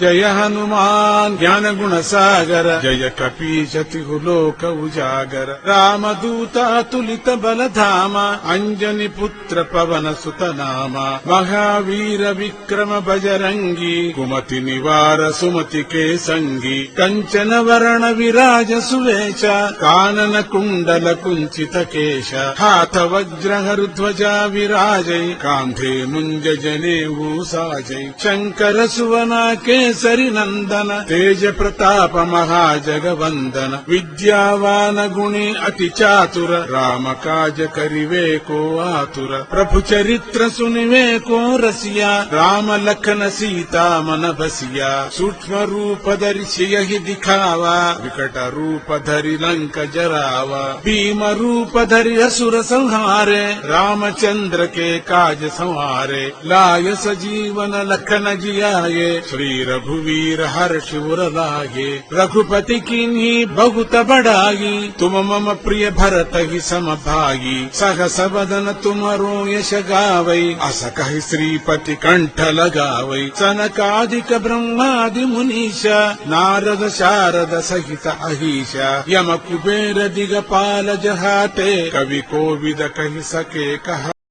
जय हनुमान ज्ञान गुण सागर जय कपीशतिहु लोक उजागर रामदूता तुलित बल धामा अंजनी पुत्र पवन सुत नामा महावीर विक्रम बजरंगी कुमति निवार सुमति के संगी कंचन वरण विराज सुवेश कानन कुंडल कुंचित केश हाथ वज्र ध्वजा विराजै कांधे मुंज जनेऊ साजै शंकर सुवना केसरी नंदन तेज प्रताप महाजगवंदन विद्यावान गुणी अति चातुर राम काज करिवे को आतुर प्रभु चरित्र सुनिवे को रसिया राम लखन सीता मन बसिया सूक्ष्म रूप धरि सियहि दिखावा विकट रूप धरि लंक जरावा भीम रूप धरि असुर संहारे रामचंद्र के काज संहारे लाय सजीवन लखन जियाये श्री रघुवीर हर्ष उर लागे रघुपति कीन्ही बहुत बड़ाई तुम मम प्रिय भरत ही सम भाई सहस बदन तुमरो यश गावै अस कहि श्रीपति कंठ लगावै सनकादिक ब्रह्मादि मुनीश नारद शारद सहित अहीश यम कुबेर दिगपाल जहाते कवि कोविद कहि सके कहा।